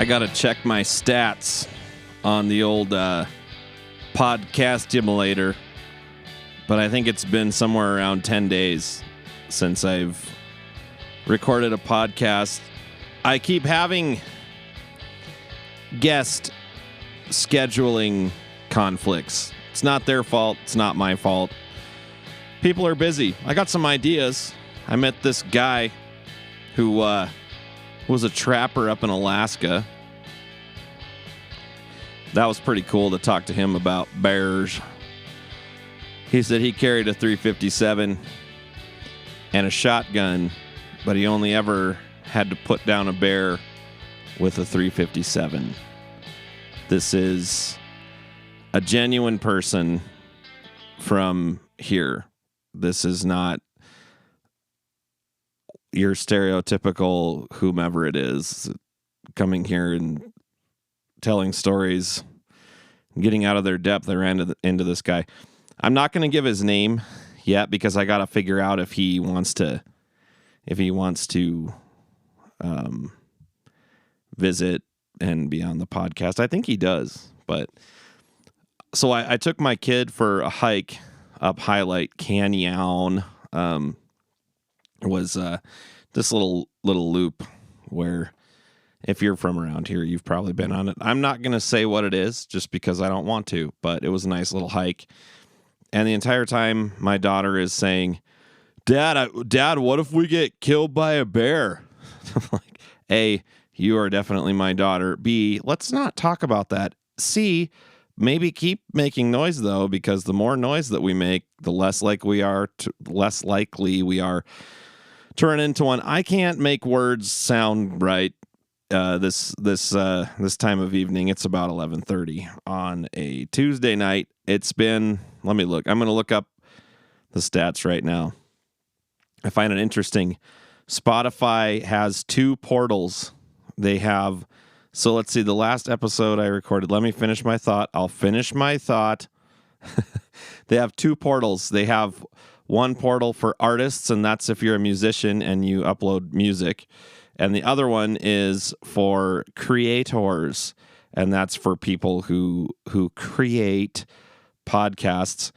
got to check my stats on the old podcast emulator, but I think it's been somewhere around 10 days since I've recorded a podcast. I keep having guest scheduling conflicts. It's not their fault. It's not my fault. People are busy. I got some ideas. I met this guy who was a trapper up in Alaska. That was pretty cool to talk to him about bears. He said he carried a .357 and a shotgun, but he only ever had to put down a bear with a .357. This is a genuine person from here. This is not your stereotypical whomever it is coming here and telling stories, getting out of their depth. They ran into this guy. I'm not going to give his name yet because I got to figure out if he wants to visit and be on the podcast. I think he does, but so I took my kid for a hike up Highlight Canyon. It was this little loop where if you're from around here, you've probably been on it. I'm not going to say what it is just because I don't want to, but it was a nice little hike. And the entire time my daughter is saying, Dad, what if we get killed by a bear? Like, A, you are definitely my daughter. B, let's not talk about that. C, maybe keep making noise though, because the more noise that we make, the less likely we are to run into one. I can't make words sound right. This time of evening. It's about 11:30 on a Tuesday night. It's been. Let me look. I'm going to look up the stats right now. I find it interesting. Spotify has 2 portals. They have. So let's see. The last episode I recorded. Let me finish my thought. I'll finish my thought. They have 2 portals. They have one portal for artists, and that's if you're a musician and you upload music. And the other one is for creators, and that's for people who create podcasts.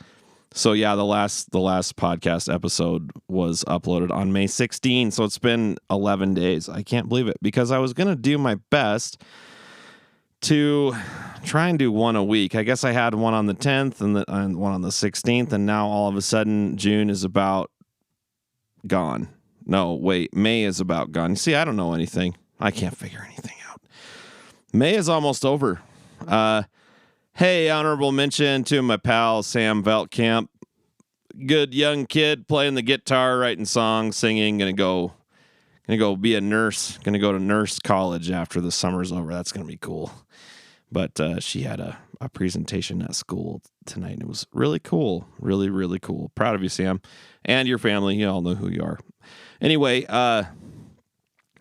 So yeah, the last podcast episode was uploaded on May 16, so it's been 11 days. I can't believe it because I was going to do my best to try and do one a week. I guess I had one on the 10th and one on the 16th, and now all of a sudden June is about gone. No, wait, May is about gone. See, I don't know anything. I can't figure anything out. May is almost over. Hey, honorable mention to my pal, Sam Veltkamp. Good young kid playing the guitar, writing songs, singing. Gonna go be a nurse. Gonna go to nurse college after the summer's over. That's gonna be cool. But she had a presentation at school tonight, and it was really cool. Really, really cool. Proud of you, Sam. And your family. You all know who you are. Anyway,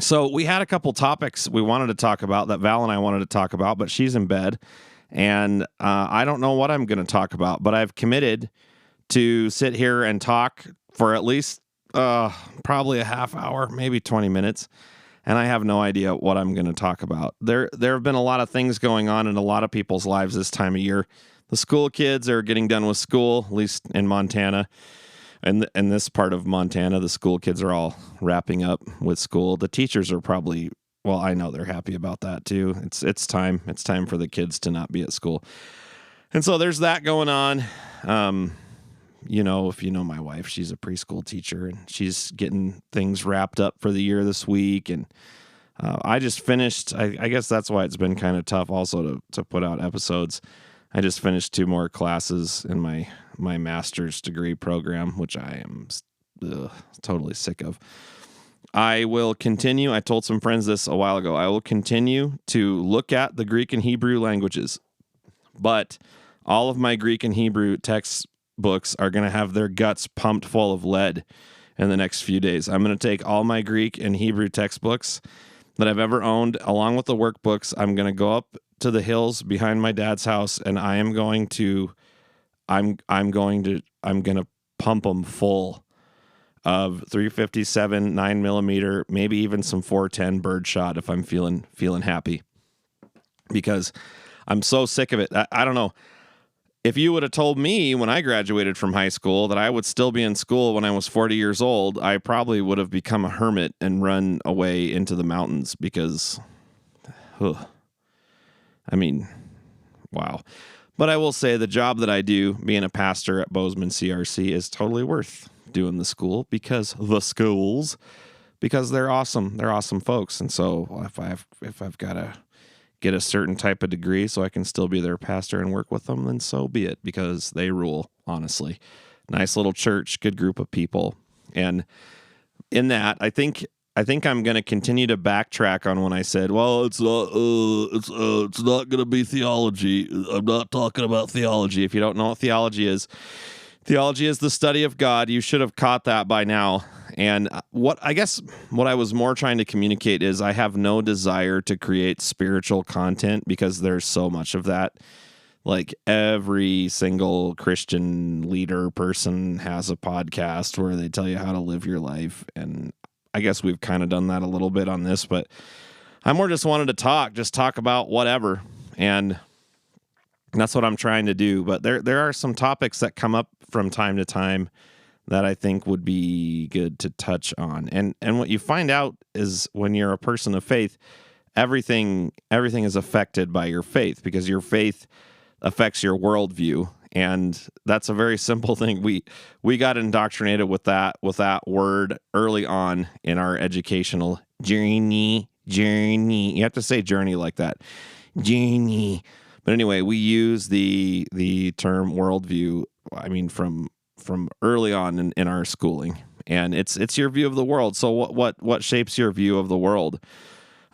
so we had a couple topics we wanted to talk about that Val and I wanted to talk about, but she's in bed, and I don't know what I'm going to talk about, but I've committed to sit here and talk for at least probably a half hour, maybe 20 minutes, and I have no idea what I'm going to talk about. There have been a lot of things going on in a lot of people's lives this time of year. The school kids are getting done with school, at least in Montana. And in this part of Montana, the school kids are all wrapping up with school. The teachers are probably, well, I know they're happy about that too. It's time. It's time for the kids to not be at school. And so there's that going on. If you know my wife, she's a preschool teacher, and she's getting things wrapped up for the year this week. And I just finished, I guess that's why it's been kind of tough also to put out episodes. I just finished 2 more classes in my master's degree program, which I am totally sick of. I will continue. I told some friends this a while ago. I will continue to look at the Greek and Hebrew languages, but all of my Greek and Hebrew textbooks are going to have their guts pumped full of lead in the next few days. I'm going to take all my Greek and Hebrew textbooks that I've ever owned, along with the workbooks. I'm going to go up to the hills behind my dad's house, and I'm going to pump them full of 357, 9mm, maybe even some 410 birdshot if I'm feeling happy. because I'm so sick of it. I don't know. If you would have told me when I graduated from high school that I would still be in school when I was 40 years old, I probably would have become a hermit and run away into the mountains because, I mean, wow. But I will say the job that I do, being a pastor at Bozeman CRC, is totally worth doing the school because they're awesome. They're awesome folks. And so if I've got to get a certain type of degree so I can still be their pastor and work with them, then so be it, because they rule, honestly. Nice little church, good group of people. And in that, I think I'm going to continue to backtrack on when I said, well, it's not going to be theology. I'm not talking about theology. If you don't know what theology is the study of God. You should have caught that by now. And what I was more trying to communicate is I have no desire to create spiritual content because there's so much of that. Like every single Christian leader person has a podcast where they tell you how to live your life. And I guess we've kind of done that a little bit on this, but I more just wanted to talk about whatever. And that's what I'm trying to do. But there are some topics that come up from time to time that I think would be good to touch on. And what you find out is when you're a person of faith, everything is affected by your faith because your faith affects your worldview. And that's a very simple thing. We got indoctrinated with that word early on in our educational journey. You have to say journey like that. Journey. But anyway, we use the term worldview, I mean, from early on in our schooling. And it's your view of the world. So what shapes your view of the world?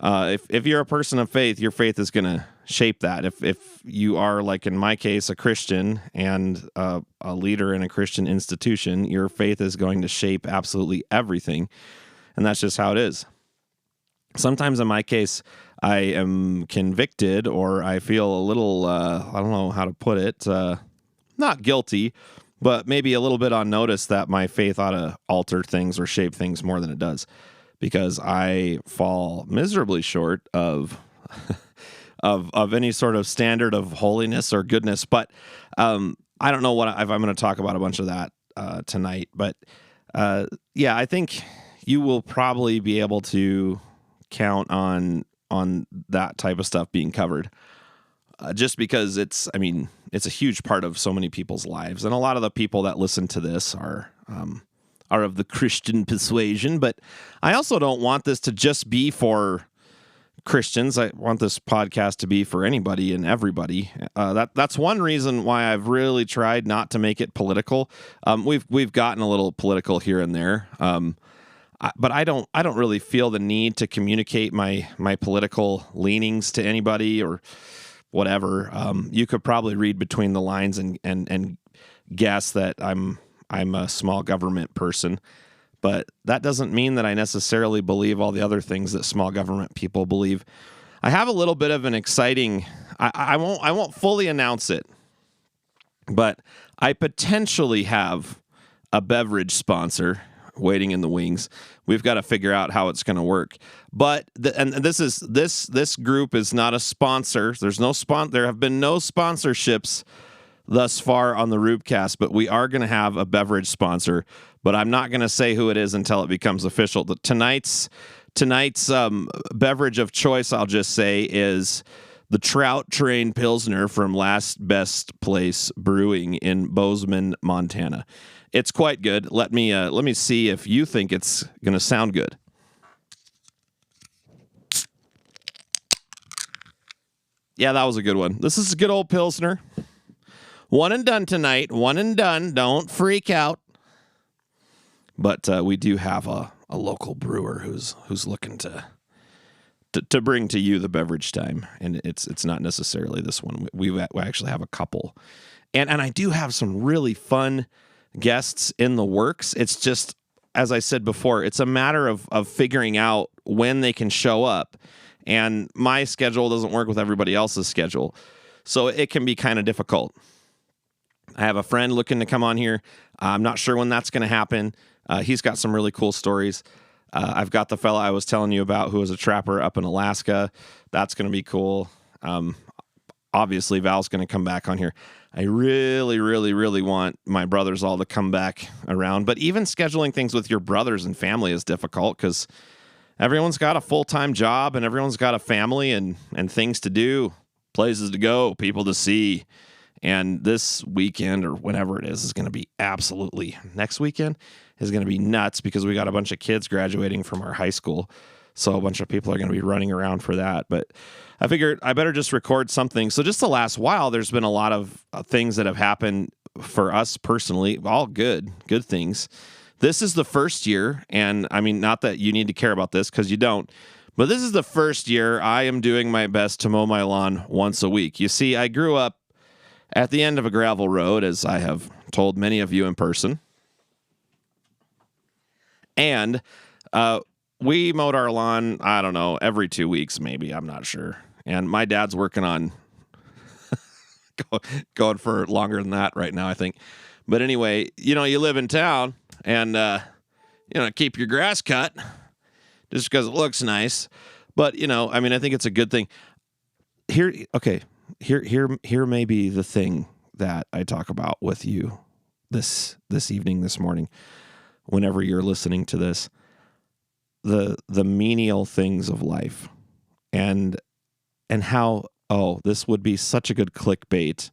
If you're a person of faith, your faith is going to shape that. If you are, like in my case, a Christian and a leader in a Christian institution, your faith is going to shape absolutely everything. And that's just how it is. Sometimes in my case, I am convicted or I feel a little, I don't know how to put it, not guilty, but maybe a little bit on notice that my faith ought to alter things or shape things more than it does, because I fall miserably short of of any sort of standard of holiness or goodness. But I don't know if I'm going to talk about a bunch of that tonight. But yeah, I think you will probably be able to count on that type of stuff being covered. Just because it's a huge part of so many people's lives. And a lot of the people that listen to this are of the Christian persuasion. But I also don't want this to just be for Christians. I want this podcast to be for anybody and everybody. That's one reason why I've really tried not to make it political. We've gotten a little political here and there. But I don't really feel the need to communicate my political leanings to anybody or whatever. You could probably read between the lines and guess that I'm a small government person, but that doesn't mean that I necessarily believe all the other things that small government people believe. I have a little bit of an exciting, I won't fully announce it, but I potentially have a beverage sponsor waiting in the wings. We've got to figure out how it's going to work. But this group is not a sponsor. There have been no sponsorships thus far on the Rubecast, but we are going to have a beverage sponsor. But I'm not going to say who it is until it becomes official. Tonight's beverage of choice, I'll just say, is the Trout Train Pilsner from Last Best Place Brewing in Bozeman, Montana. It's quite good. Let me see if you think it's going to sound good. Yeah, that was a good one. This is a good old Pilsner. One and done tonight. One and done. Don't freak out. But we do have a local brewer who's looking to bring to you the beverage time, and it's not necessarily this one. We actually have a couple, and I do have some really fun guests in the works. It's just, as I said before, it's a matter of figuring out when they can show up, and my schedule doesn't work with everybody else's schedule, so it can be kind of difficult. I have a friend looking to come on here. I'm not sure when that's going to happen. He's got some really cool stories. I've got the fella I was telling you about who was a trapper up in Alaska. That's going to be cool. Obviously, Val's going to come back on here. I really, really, really want my brothers all to come back around. But even scheduling things with your brothers and family is difficult because everyone's got a full-time job and everyone's got a family and things to do, places to go, people to see. And this weekend or whenever it is going to be absolutely, next weekend is going to be nuts because we got a bunch of kids graduating from our high school. So a bunch of people are going to be running around for that. But I figured I better just record something. So just the last while, there's been a lot of things that have happened for us personally, all good things. This is the first year, and I mean, not that you need to care about this because you don't, but this is the first year I am doing my best to mow my lawn once a week. You see, I grew up at the end of a gravel road, as I have told many of you in person. And we mowed our lawn, I don't know, every 2 weeks, maybe. I'm not sure. And my dad's working on going for longer than that right now, I think. But anyway, you live in town and, keep your grass cut just because it looks nice. But, I think it's a good thing. Here may be the thing that I talk about with you this evening, this morning, whenever you're listening to this. The menial things of life and how, this would be such a good clickbait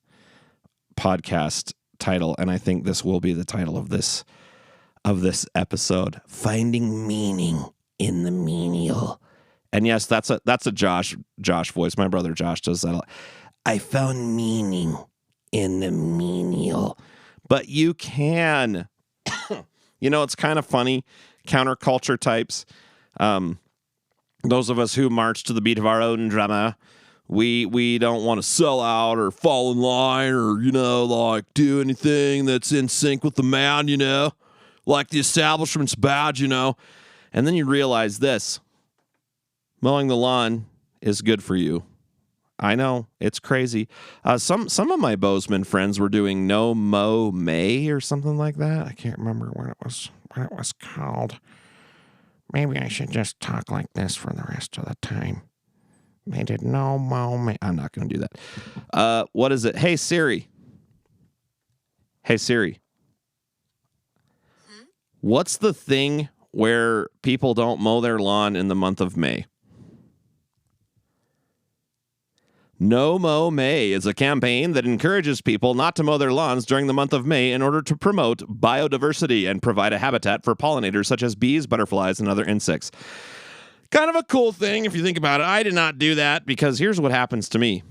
podcast title. And I think this will be the title of this episode, Finding Meaning in the Menial. And yes, that's a Josh voice. My brother Josh does that a lot. I found meaning in the menial. But you can, it's kind of funny. Counterculture types. Those of us who march to the beat of our own drama, we don't want to sell out or fall in line or, do anything that's in sync with the man, like the establishment's badge, And then you realize this, mowing the lawn is good for you. I know, it's crazy. Some of my Bozeman friends were doing No Mow May or something like that. I can't remember what it was called. Maybe I should just talk like this for the rest of the time. They did No Mow May. I'm not going to do that. What is it? Hey, Siri. Hey, Siri. What's the thing where people don't mow their lawn in the month of May? No Mow May is a campaign that encourages people not to mow their lawns during the month of May in order to promote biodiversity and provide a habitat for pollinators such as bees, butterflies, and other insects. Kind of a cool thing if you think about it. I did not do that because here's what happens to me.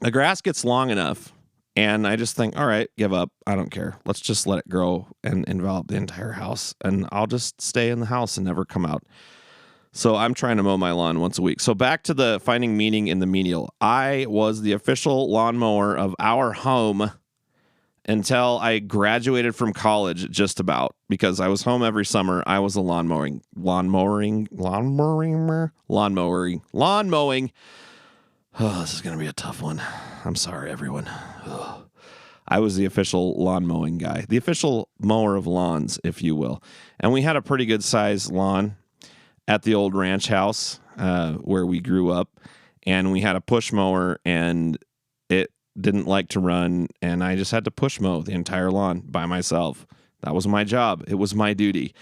The grass gets long enough, and I just think, all right, give up. I don't care. Let's just let it grow and envelop the entire house, and I'll just stay in the house and never come out. So I'm trying to mow my lawn once a week. So back to the finding meaning in the menial. I was the official lawnmower of our home until I graduated from college, just about, because I was home every summer. I was a lawn mowing. Oh, this is going to be a tough one. I'm sorry, everyone. Oh. I was the official lawn mowing guy, the official mower of lawns, if you will. And we had a pretty good sized lawn at the old ranch house where we grew up, and we had a push mower, and it didn't like to run, and I just had to push mow the entire lawn by myself. That was my job. It was my duty.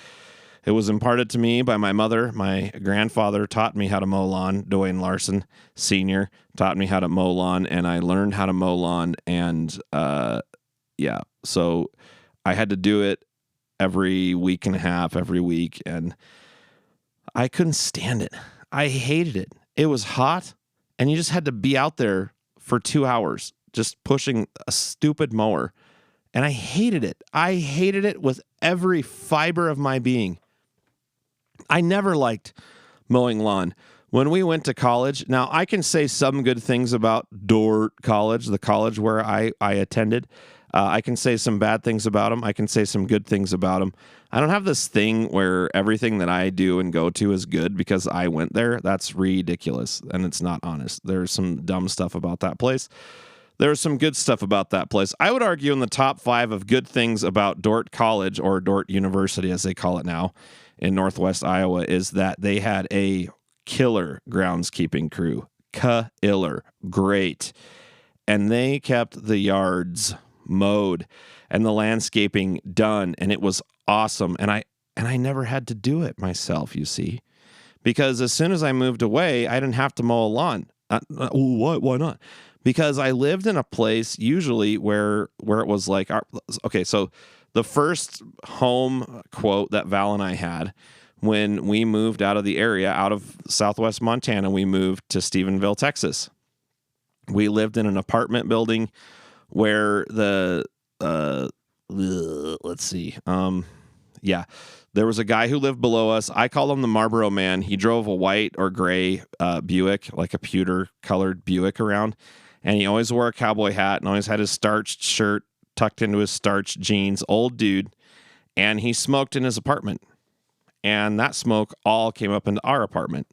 It was imparted to me by my mother. My grandfather taught me how to mow lawn. Dwayne Larson Sr. taught me how to mow lawn, and I learned how to mow lawn, and so I had to do it every week and a half, every week, and I couldn't stand it. I hated it. It was hot, and you just had to be out there for 2 hours just pushing a stupid mower, and I hated it. I hated it with every fiber of my being. I never liked mowing lawn. When we went to college, now I can say some good things about Dordt College, the college where I attended. I can say some bad things about them. I can say some good things about them. I don't have this thing where everything that I do and go to is good because I went there. That's ridiculous, and it's not honest. There's some dumb stuff about that place. There's some good stuff about that place. I would argue in the top 5 of good things about Dordt College, or Dordt University as they call it now in Northwest Iowa, is that they had a killer groundskeeping crew. killer, great. And they kept the yards mowed and the landscaping done, and it was awesome. And I never had to do it myself, you see, because as soon as I moved away, I didn't have to mow a lawn. What? Why not? Because I lived in a place usually where it was like, okay, so the first home quote that Val and I had when we moved out of the area, out of Southwest Montana, we moved to Stephenville, Texas. We lived in an apartment building where there was a guy who lived below us. I call him the Marlboro Man. He drove a white or gray Buick, like a pewter colored Buick around. And he always wore a cowboy hat and always had his starched shirt tucked into his starched jeans. Old dude. And he smoked in his apartment. And that smoke all came up into our apartment.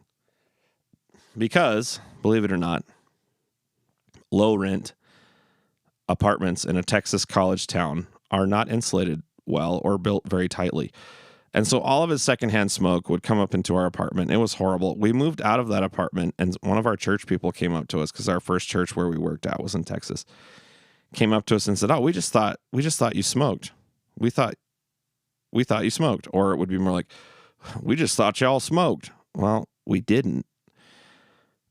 Because, believe it or not, low rent apartments in a Texas college town are not insulated well or built very tightly. And so all of his secondhand smoke would come up into our apartment. It was horrible. We moved out of that apartment, and one of our church people came up to us, because our first church where we worked at was in Texas, came up to us and said, "Oh, we just thought you smoked. We thought you smoked." Or it would be more like, "We just thought y'all smoked." Well, we didn't.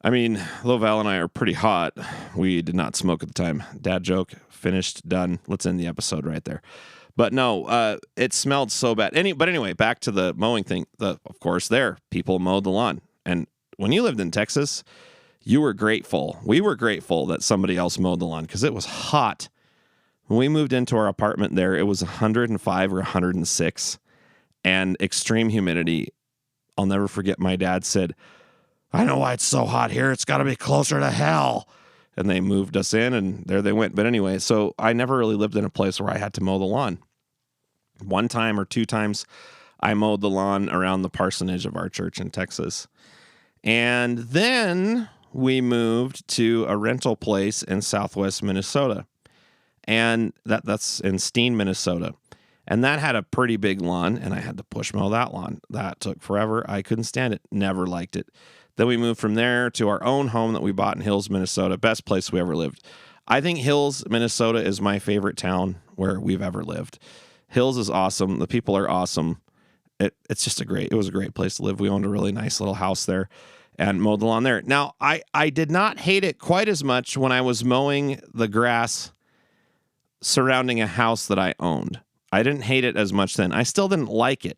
I mean, though Val and I are pretty hot, we did not smoke at the time. Dad joke, finished, done. Let's end the episode right there. But no, it smelled so bad. But anyway, back to the mowing thing. Of course, people mowed the lawn. And when you lived in Texas, you were grateful. We were grateful that somebody else mowed the lawn because it was hot. When we moved into our apartment there, it was 105 or 106 and extreme humidity. I'll never forget my dad said, "I know why it's so hot here. It's got to be closer to hell." And they moved us in, and there they went. But anyway, so I never really lived in a place where I had to mow the lawn. One time or two times, I mowed the lawn around the parsonage of our church in Texas. And then we moved to a rental place in southwest Minnesota. And that's in Steen, Minnesota. And that had a pretty big lawn, and I had to push mow that lawn. That took forever. I couldn't stand it. Never liked it. Then we moved from there to our own home that we bought in Hills, Minnesota. Best place we ever lived. I think Hills, Minnesota is my favorite town where we've ever lived. Hills is awesome. The people are awesome. It was a great place to live. We owned a really nice little house there and mowed the lawn there. Now, I did not hate it quite as much when I was mowing the grass surrounding a house that I owned. I didn't hate it as much then. I still didn't like it,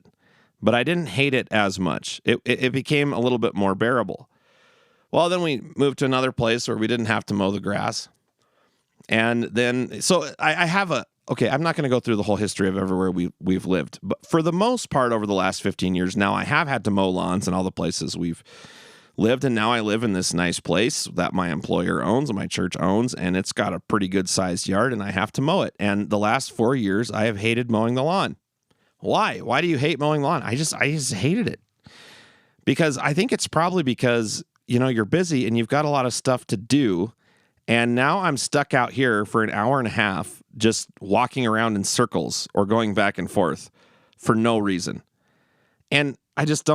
but I didn't hate it as much. It became a little bit more bearable. Well, then we moved to another place where we didn't have to mow the grass. And then, so I have I'm not going to go through the whole history of everywhere we've lived, but for the most part over the last 15 years now, I have had to mow lawns in all the places we've lived. And now I live in this nice place that my employer owns and my church owns, and it's got a pretty good sized yard, and I have to mow it. And the last 4 years, I have hated mowing the lawn. Why? Why do you hate mowing the lawn? I just hated it. Because I think it's probably because, you're busy and you've got a lot of stuff to do. And now I'm stuck out here for an hour and a half just walking around in circles or going back and forth for no reason. And I just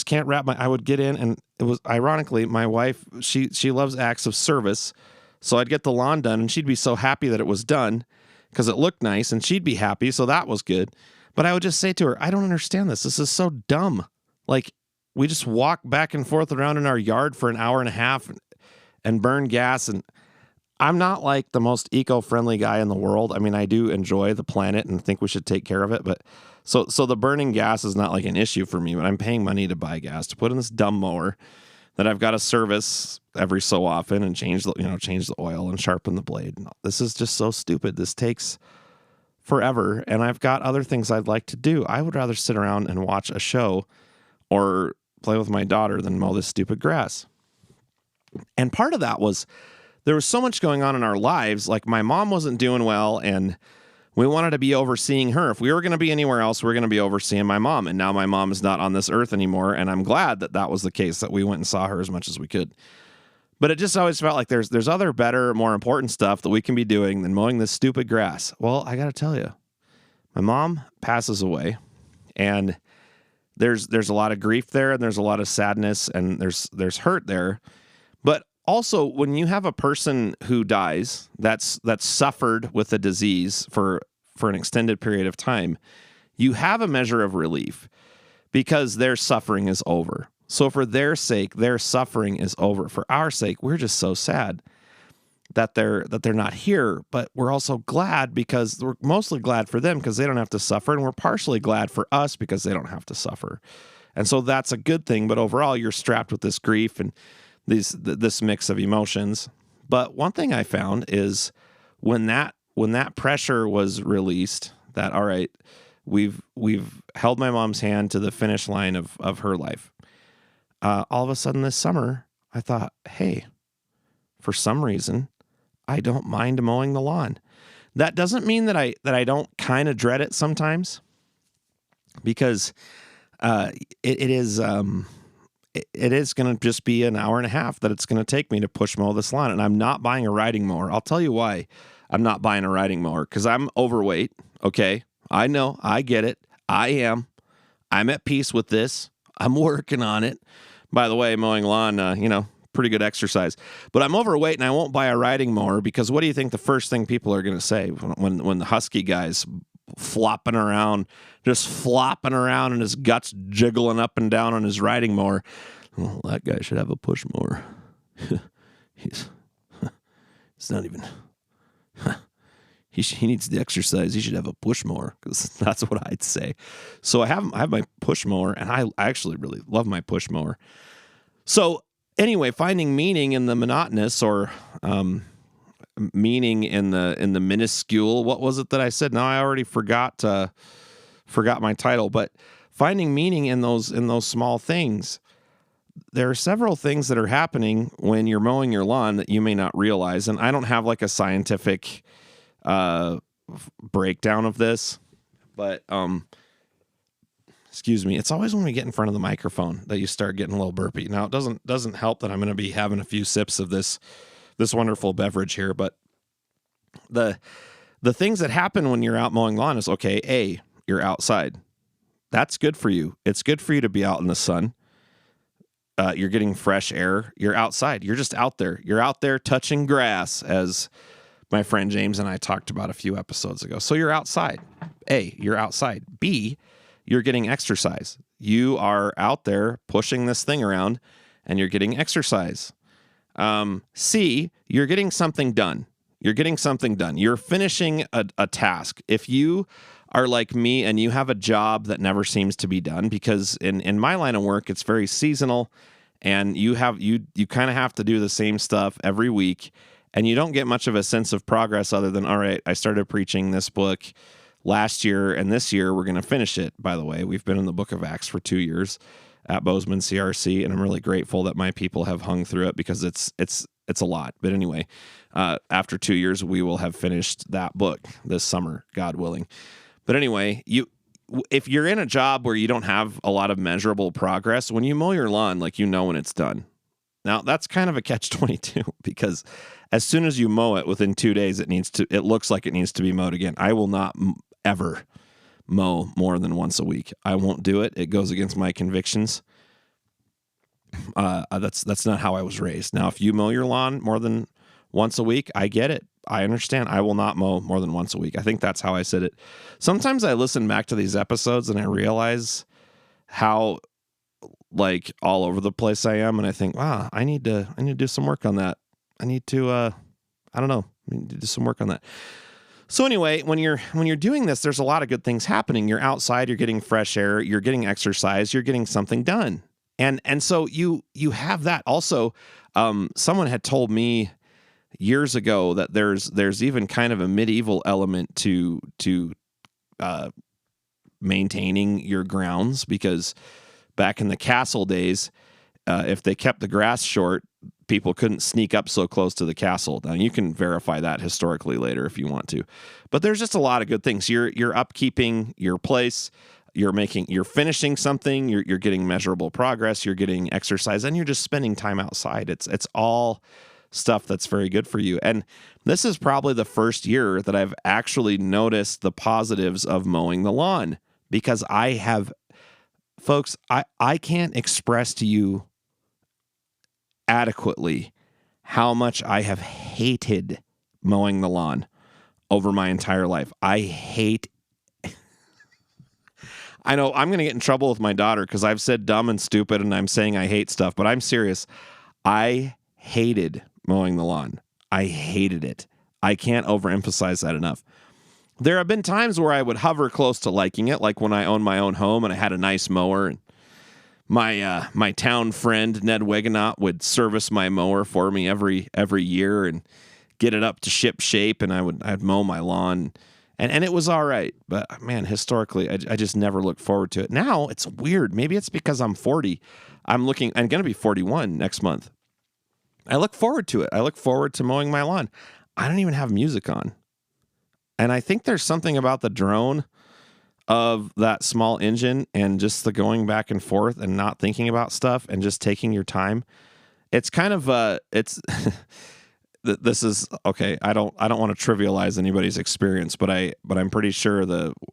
can't I would get in, and it was ironically, my wife, she loves acts of service. So I'd get the lawn done and she'd be so happy that it was done because it looked nice, and she'd be happy. So that was good. But I would just say to her, "I don't understand this. This is so dumb. Like, we just walk back and forth around in our yard for an hour and a half and burn gas." And I'm not like the most eco-friendly guy in the world. I mean, I do enjoy the planet and think we should take care of it. But so the burning gas is not like an issue for me, but I'm paying money to buy gas to put in this dumb mower that I've got to service every so often and change the oil and sharpen the blade. This is just so stupid. This takes forever, and I've got other things I'd like to do. I would rather sit around and watch a show or play with my daughter than mow this stupid grass. And part of that was there was so much going on in our lives. Like, my mom wasn't doing well, and we wanted to be overseeing her. If we were going to be anywhere else, we were going to be overseeing my mom. And now my mom is not on this earth anymore, and I'm glad that was the case, that we went and saw her as much as we could. But it just always felt like there's other better, more important stuff that we can be doing than mowing this stupid grass. Well, I got to tell you, my mom passes away, and there's a lot of grief there, and there's a lot of sadness, and there's hurt there. But also, when you have a person who dies that's suffered with a disease for an extended period of time, you have a measure of relief because their suffering is over. So for their sake, their suffering is over. For our sake, we're just so sad that they're not here, but we're also glad because we're mostly glad for them because they don't have to suffer, and we're partially glad for us because they don't have to suffer. And so that's a good thing, but overall you're strapped with this grief and this mix of emotions. But one thing I found is when that pressure was released, that all right, we've held my mom's hand to the finish line of her life. All of a sudden this summer, I thought, hey, for some reason, I don't mind mowing the lawn. That doesn't mean that I don't kind of dread it sometimes, because it is going to just be an hour and a half that it's going to take me to push mow this lawn, and I'm not buying a riding mower. I'll tell you why I'm not buying a riding mower, because I'm overweight. Okay, I know, I get it. I'm at peace with this. I'm working on it. By the way, mowing lawn, pretty good exercise. But I'm overweight and I won't buy a riding mower, because what do you think the first thing people are going to say when the husky guy's flopping around and his guts jiggling up and down on his riding mower? Well, that guy should have a push mower. It's not even... He needs the exercise. He should have a push mower, because that's what I'd say. So I have my push mower, and I actually really love my push mower. So anyway, finding meaning in the monotonous, or meaning in the minuscule. What was it that I said? Now I already forgot my title. But finding meaning in those small things. There are several things that are happening when you're mowing your lawn that you may not realize. And I don't have like a scientific breakdown of this, but excuse me, it's always when we get in front of the microphone that you start getting a little burpy. Now, it doesn't help that I'm going to be having a few sips of this wonderful beverage here, but the things that happen when you're out mowing lawn is, okay, A, you're outside. That's good for you. It's good for you to be out in the sun. You're getting fresh air. You're outside. You're just out there. You're out there touching grass, as my friend James and I talked about a few episodes ago. So you're outside. A, you're outside. B, you're getting exercise. You are out there pushing this thing around and you're getting exercise. C, you're getting something done. You're finishing a task. If you are like me and you have a job that never seems to be done, because in my line of work, it's very seasonal, and you kind of have to do the same stuff every week. And you don't get much of a sense of progress other than, all right, I started preaching this book last year, and this year we're going to finish it. By the way, we've been in the book of Acts for 2 years at Bozeman CRC, and I'm really grateful that my people have hung through it, because it's a lot. But anyway, after 2 years, we will have finished that book this summer, God willing. But anyway, if you're in a job where you don't have a lot of measurable progress, when you mow your lawn, like, when it's done. Now, that's kind of a catch-22, because as soon as you mow it, within 2 days, it looks like it needs to be mowed again. I will not ever mow more than once a week. I won't do it. It goes against my convictions. That's not how I was raised. Now, if you mow your lawn more than once a week, I get it. I understand. I will not mow more than once a week. I think that's how I said it. Sometimes I listen back to these episodes and I realize how, like, all over the place I am, and I think, wow, I need to do some work on that. I need to I need to do some work on that. So anyway, when you're doing this, there's a lot of good things happening. You're outside, you're getting fresh air, you're getting exercise, you're getting something done. And so you have that. Also, someone had told me years ago that there's even kind of a medieval element to maintaining your grounds, because back in the castle days, if they kept the grass short, people couldn't sneak up so close to the castle. Now, you can verify that historically later if you want to. But there's just a lot of good things. You're upkeeping your place. You're finishing something. You're getting measurable progress. You're getting exercise, and you're just spending time outside. It's all stuff that's very good for you. And this is probably the first year that I've actually noticed the positives of mowing the lawn, because folks, I can't express to you adequately how much I have hated mowing the lawn over my entire life. I know I'm going to get in trouble with my daughter because I've said dumb and stupid and I'm saying I hate stuff, but I'm serious. I hated mowing the lawn. I hated it. I can't overemphasize that enough. There have been times where I would hover close to liking it, like when I owned my own home and I had a nice mower, and my town friend Ned Wegenaut would service my mower for me every year and get it up to ship shape, and I'd mow my lawn, and it was all right. But man, historically, I just never looked forward to it. Now it's weird. Maybe it's because I'm 40. I'm going to be 41 next month. I look forward to it. I look forward to mowing my lawn. I don't even have music on. And I think there's something about the drone of that small engine and just the going back and forth and not thinking about stuff and just taking your time. It's kind of this is okay. I don't want to trivialize anybody's experience, but I'm pretty sure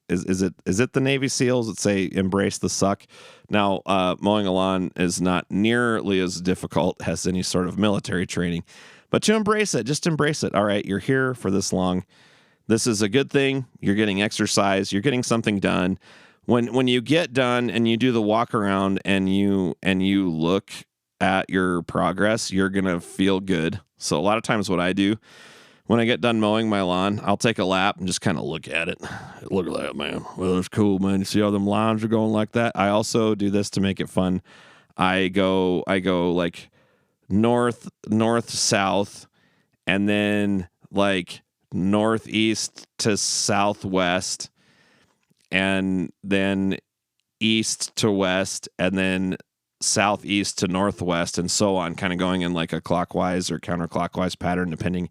is it the Navy SEALs that say embrace the suck? Now, mowing a lawn is not nearly as difficult as any sort of military training, but to embrace it, just embrace it. All right, you're here for this long. This is a good thing. You're getting exercise. You're getting something done. When you get done and you do the walk around and you look at your progress, you're going to feel good. So a lot of times what I do when I get done mowing my lawn, I'll take a lap and just kind of look at it. Look at that, man. Well, it's cool, man. You see how them lines are going like that? I also do this to make it fun. I go like north, south, and then like northeast to southwest, and then east to west, and then southeast to northwest, and so on, kind of going in like a clockwise or counterclockwise pattern, depending.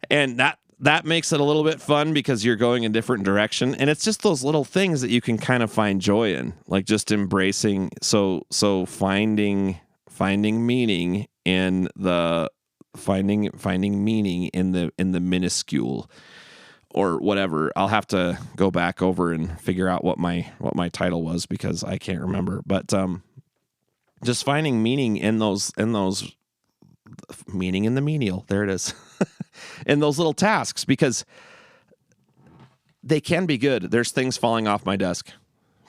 And that makes it a little bit fun because you're going in different direction, and it's just those little things that you can kind of find joy in, like just embracing. So finding meaning in the finding meaning in the minuscule or whatever. I'll have to go back over and figure out what my title was because I can't remember. But just finding meaning in those meaning in the menial. There it is. In those little tasks, because they can be good. There's things falling off my desk.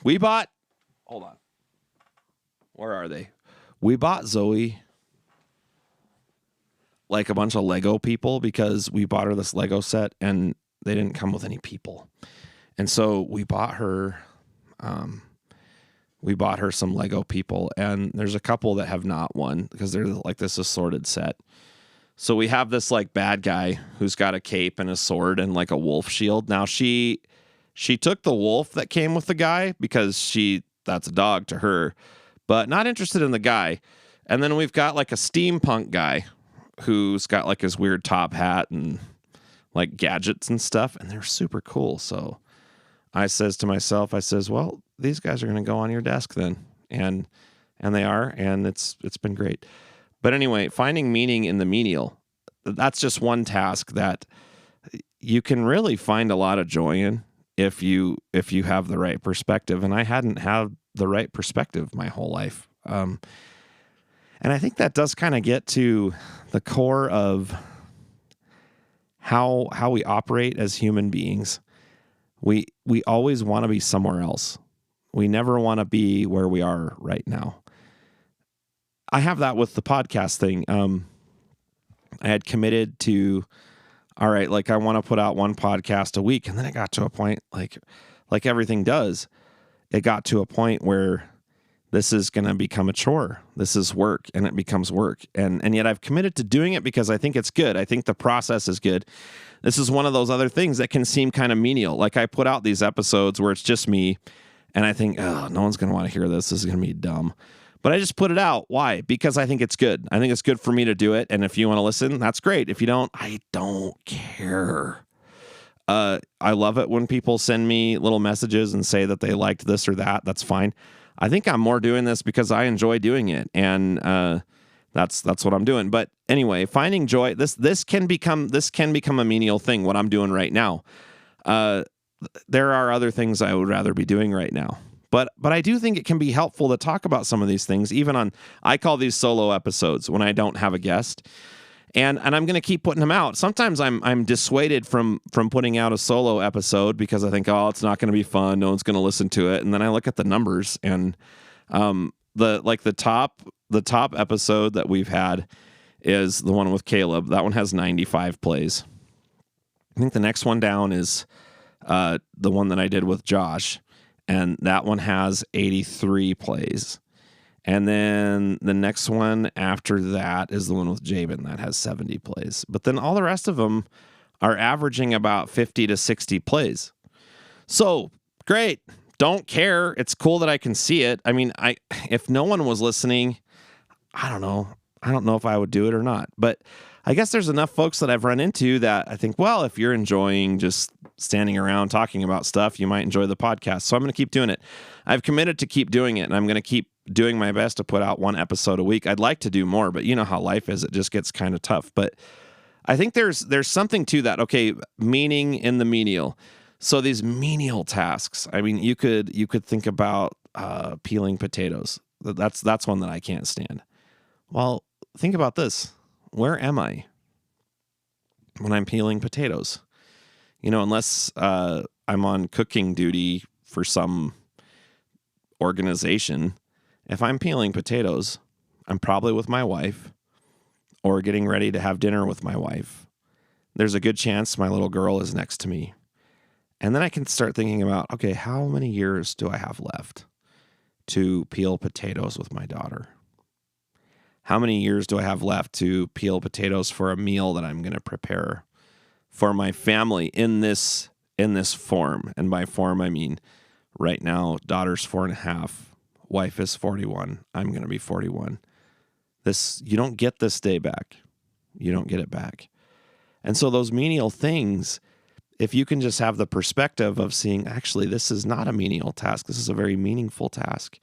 Hold on. Where are they? We bought Zoe like a bunch of Lego people because we bought her this Lego set and they didn't come with any people. And so we bought her some Lego people, and there's a couple that have not won because they're like this assorted set. So we have this like bad guy who's got a cape and a sword and like a wolf shield. Now she took the wolf that came with the guy because that's a dog to her, but not interested in the guy. And then we've got like a steampunk guy who's got like his weird top hat and like gadgets and stuff, and they're super cool. So I says to myself, well, these guys are going to go on your desk then. And they are, and it's been great. But anyway, finding meaning in the menial, that's just one task that you can really find a lot of joy in if you have the right perspective. And I hadn't had the right perspective my whole life. And I think that does kind of get to the core of how we operate as human beings. We always want to be somewhere else. We never want to be where we are right now. I have that with the podcast thing. I had committed to, all right, like I want to put out one podcast a week. And then it got to a point like everything does. It got to a point where this is going to become a chore. This is work, and it becomes work. And yet I've committed to doing it because I think it's good. I think the process is good. This is one of those other things that can seem kind of menial. Like I put out these episodes where it's just me, and I think, oh, no one's going to want to hear this. This is going to be dumb. But I just put it out. Why? Because I think it's good. I think it's good for me to do it. And if you want to listen, that's great. If you don't, I don't care. I love it when people send me little messages and say that they liked this or that. That's fine. I think I'm more doing this because I enjoy doing it. And that's what I'm doing. But anyway, finding joy, this can become a menial thing, what I'm doing right now. There are other things I would rather be doing right now. But I do think it can be helpful to talk about some of these things, even I call these solo episodes when I don't have a guest. And I'm going to keep putting them out. Sometimes I'm dissuaded from putting out a solo episode because I think, oh, it's not going to be fun. No one's going to listen to it. And then I look at the numbers, and the top episode that we've had is the one with Caleb. That one has 95 plays. I think the next one down is the one that I did with Josh, and that one has 83 plays. And then the next one after that is the one with Jabin that has 70 plays. But then all the rest of them are averaging about 50 to 60 plays. So great. Don't care. It's cool that I can see it. I mean, if no one was listening, I don't know. I don't know if I would do it or not. But I guess there's enough folks that I've run into that I think, well, if you're enjoying just standing around talking about stuff, you might enjoy the podcast. So I'm going to keep doing it. I've committed to keep doing it, and I'm going to keep doing my best to put out one episode a week. I'd like to do more, but you know how life is. It just gets kind of tough. But I think there's something to that. Okay, meaning in the menial. So these menial tasks. I mean, you could think about peeling potatoes. That's one that I can't stand. Well, think about this. Where am I when I'm peeling potatoes? Unless I'm on cooking duty for some organization, if I'm peeling potatoes, I'm probably with my wife or getting ready to have dinner with my wife. There's a good chance my little girl is next to me. And then I can start thinking about, okay, how many years do I have left to peel potatoes with my daughter? How many years do I have left to peel potatoes for a meal that I'm going to prepare for my family in this form? And by form, I mean right now, daughter's 4.5, wife is 41. I'm going to be 41. You don't get this day back. You don't get it back. And so those menial things, if you can just have the perspective of seeing, actually, this is not a menial task. This is a very meaningful task.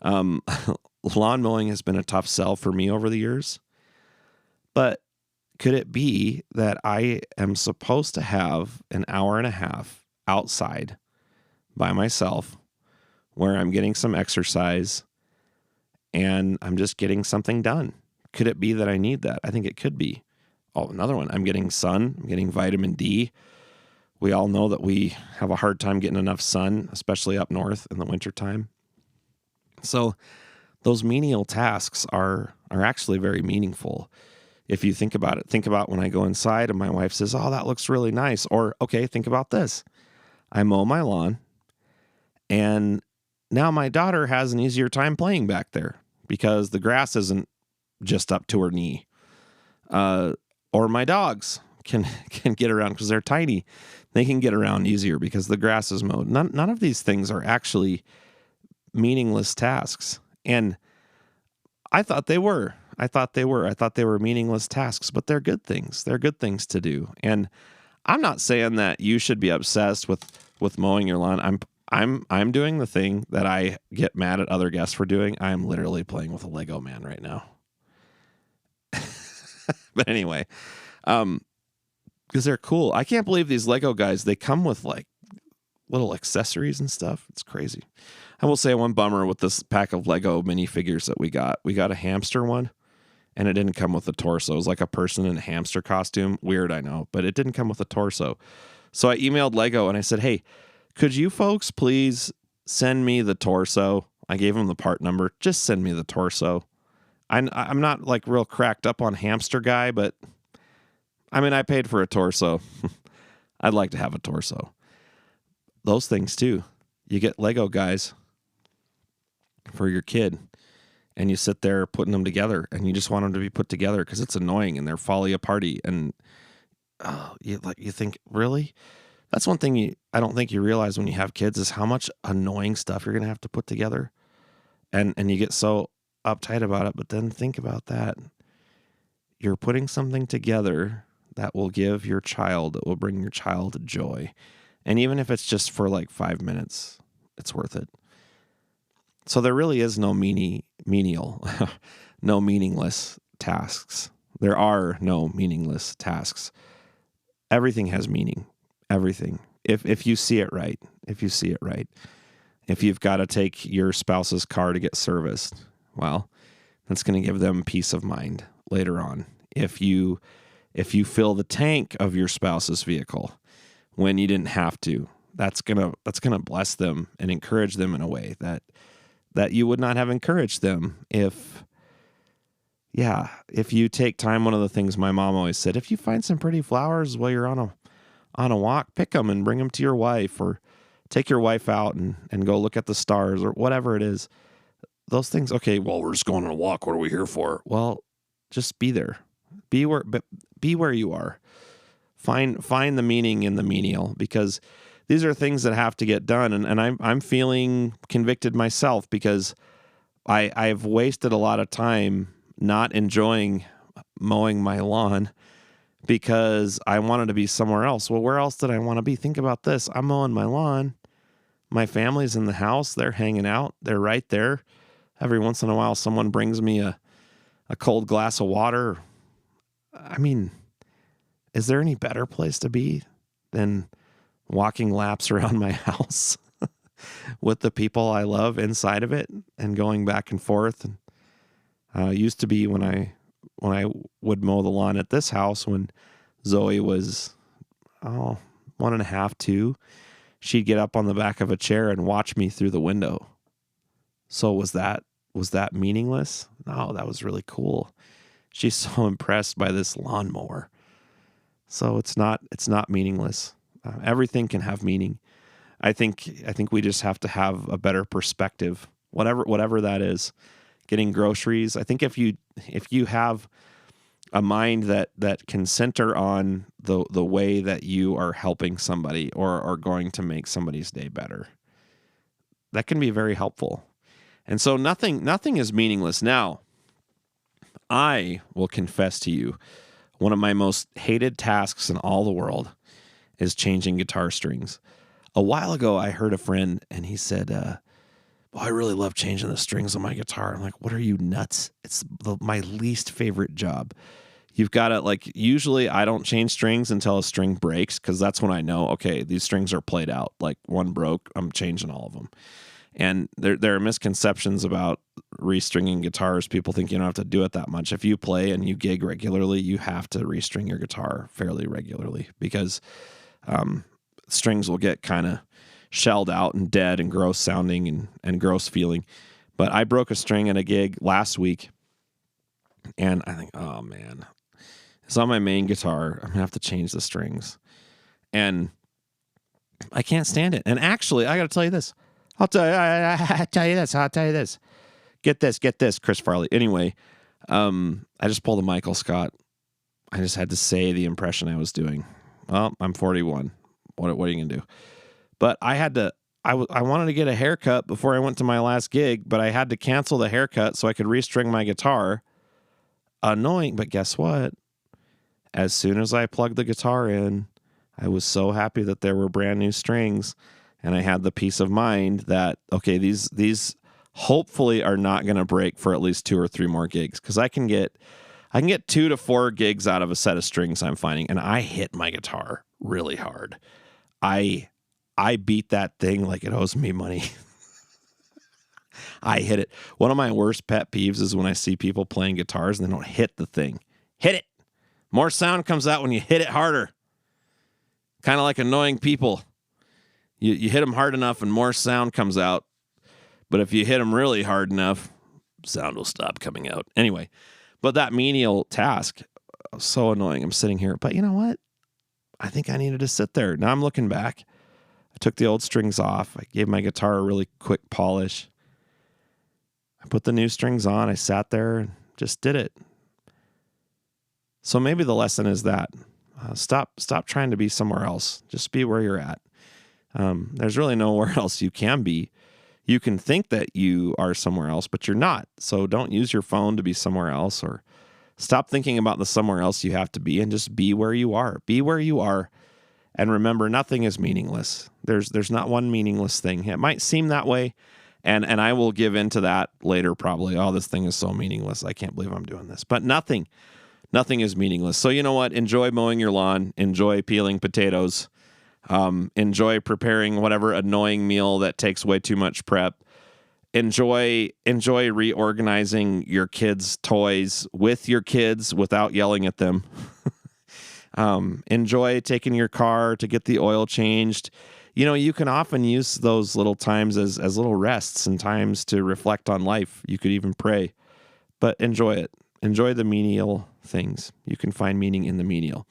Lawn mowing has been a tough sell for me over the years, but could it be that I am supposed to have an hour and a half outside by myself where I'm getting some exercise and I'm just getting something done? Could it be that I need that? I think it could be. Oh, another one. I'm getting sun. I'm getting vitamin D. We all know that we have a hard time getting enough sun, especially up north in the wintertime. So those menial tasks are actually very meaningful. If you think about it, think about when I go inside and my wife says, oh, that looks really nice. Or, okay, think about this. I mow my lawn and now my daughter has an easier time playing back there because the grass isn't just up to her knee. Or my dogs can get around because they're tiny. They can get around easier because the grass is mowed. None of these things are actually meaningless tasks. And I thought they were. I thought they were meaningless tasks, but they're good things. They're good things to do. And I'm not saying that you should be obsessed with mowing your lawn. I'm doing the thing that I get mad at other guests for doing. I'm literally playing with a Lego man right now. But anyway, because they're cool. I can't believe these Lego guys, they come with like little accessories and stuff. It's crazy. I will say one bummer with this pack of Lego minifigures that we got. We got a hamster one, and it didn't come with a torso. It was like a person in a hamster costume. Weird, I know, but it didn't come with a torso. So I emailed Lego and I said, hey, could you folks please send me the torso? I gave them the part number. Just send me the torso. I'm not like real cracked up on hamster guy, but I mean, I paid for a torso. I'd like to have a torso. Those things too. You get Lego guys for your kid and you sit there putting them together and you just want them to be put together because it's annoying and they're folly a party. And you think, really? That's one thing I don't think you realize when you have kids is how much annoying stuff you're going to have to put together. And you get so uptight about it, but then think about that. You're putting something together that will give your child, that will bring your child joy. And even if it's just for like 5 minutes, it's worth it. So there really is no menial, no meaningless tasks. There are no meaningless tasks. Everything has meaning. Everything. If you see it right. If you see it right. If you've got to take your spouse's car to get serviced, well, that's going to give them peace of mind later on if you fill the tank of your spouse's vehicle when you didn't have to. That's gonna bless them and encourage them in a way that you would not have encouraged them if you take time. One of the things my mom always said, if you find some pretty flowers while you're on a walk, pick them and bring them to your wife, or take your wife out and go look at the stars, or whatever it is. Those things, okay, well, we're just going on a walk. What are we here for? Well, just be there. Be where you are. Find the meaning in the menial, because these are things that have to get done. And I'm feeling convicted myself, because I've wasted a lot of time not enjoying mowing my lawn because I wanted to be somewhere else. Well, where else did I want to be? Think about this. I'm mowing my lawn. My family's in the house. They're hanging out. They're right there. Every once in a while, someone brings me a cold glass of water. I mean, is there any better place to be than walking laps around my house with the people I love inside of it and going back and forth? And used to be when I would mow the lawn at this house when Zoe was 1.5, 2, she'd get up on the back of a chair and watch me through the window. So was that meaningless? No, that was really cool. She's so impressed by this lawnmower. So it's not meaningless. Everything can have meaning. I think we just have to have a better perspective, whatever that is. Getting groceries. I think if you have a mind that can center on the way that you are helping somebody or are going to make somebody's day better, that can be very helpful. And so nothing is meaningless. Now, I will confess to you, one of my most hated tasks in all the world is changing guitar strings. A while ago, I heard a friend, and he said, I really love changing the strings on my guitar. I'm like, what are you, nuts? It's my least favorite job. You've got to, usually I don't change strings until a string breaks, because that's when I know, okay, these strings are played out. Like, one broke, I'm changing all of them. And there are misconceptions about restringing guitars. People think you don't have to do it that much. If you play and you gig regularly, you have to restring your guitar fairly regularly, because strings will get kind of shelled out and dead and gross sounding and gross feeling. But I broke a string at a gig last week, and I think, oh man, it's on my main guitar. I'm gonna have to change the strings, and I can't stand it. And actually, I got to tell you this. I'll tell you this. Get this, Chris Farley. Anyway, I just pulled a Michael Scott. I just had to say the impression I was doing. Well, I'm 41. What are you gonna do? But I wanted to get a haircut before I went to my last gig, but I had to cancel the haircut so I could restring my guitar. Annoying, but guess what? As soon as I plugged the guitar in, I was so happy that there were brand new strings, and I had the peace of mind that, okay, these hopefully are not going to break for at least 2 or 3 more gigs, because I can get 2 to 4 gigs out of a set of strings, I'm finding, and I hit my guitar really hard. I beat that thing like it owes me money. I hit it. One of my worst pet peeves is when I see people playing guitars and they don't hit the thing. Hit it. More sound comes out when you hit it harder. Kind of like annoying people. You hit them hard enough and more sound comes out. But if you hit them really hard enough, sound will stop coming out. Anyway, but that menial task, so annoying. I'm sitting here. But you know what? I think I needed to sit there. Now I'm looking back. I took the old strings off. I gave my guitar a really quick polish. I put the new strings on. I sat there and just did it. So maybe the lesson is that stop trying to be somewhere else. Just be where you're at. There's really nowhere else you can be. You can think that you are somewhere else, but you're not. So don't use your phone to be somewhere else, or stop thinking about the somewhere else you have to be, and just be where you are. Be where you are. And remember, nothing is meaningless. There's not one meaningless thing. It might seem that way, and I will give into that later probably. Oh, this thing is so meaningless. I can't believe I'm doing this. But nothing is meaningless. So you know what? Enjoy mowing your lawn. Enjoy peeling potatoes. Enjoy preparing whatever annoying meal that takes way too much prep. enjoy reorganizing your kids' toys with your kids without yelling at them. Enjoy taking your car to get the oil changed. You can often use those little times as little rests and times to reflect on life. You could even pray, but enjoy it. Enjoy the menial things. You can find meaning in the menial.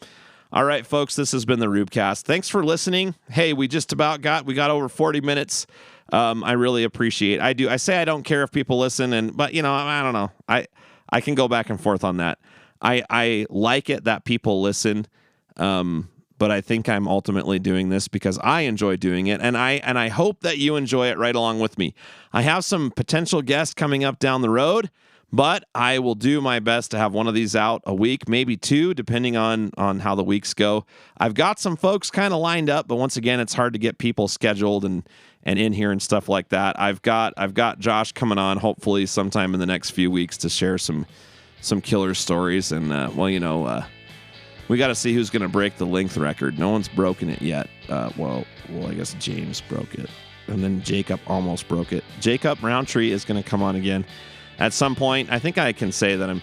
All right, folks, this has been the Rubecast. Thanks for listening. Hey, we got over 40 minutes. I really appreciate. I say I don't care if people listen, but I don't know. I can go back and forth on that. I like it that people listen. But I think I'm ultimately doing this because I enjoy doing it, and I hope that you enjoy it right along with me. I have some potential guests coming up down the road, but I will do my best to have one of these out a week, maybe two, depending on how the weeks go. I've got some folks kind of lined up, but once again, it's hard to get people scheduled and in here and stuff like that. I've got Josh coming on hopefully sometime in the next few weeks to share some killer stories, and we got to see who's going to break the length record. No one's broken it yet. Well, I guess James broke it. And then Jacob almost broke it. Jacob Roundtree is going to come on again at some point. I think I can say that I'm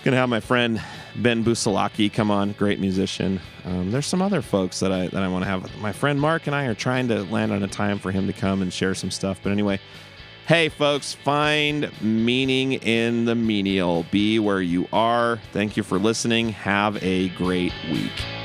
going to have my friend Ben Busalaki come on, great musician. There's some other folks that I want to have. My friend Mark and I are trying to land on a time for him to come and share some stuff. But anyway, hey, folks, find meaning in the menial. Be where you are. Thank you for listening. Have a great week.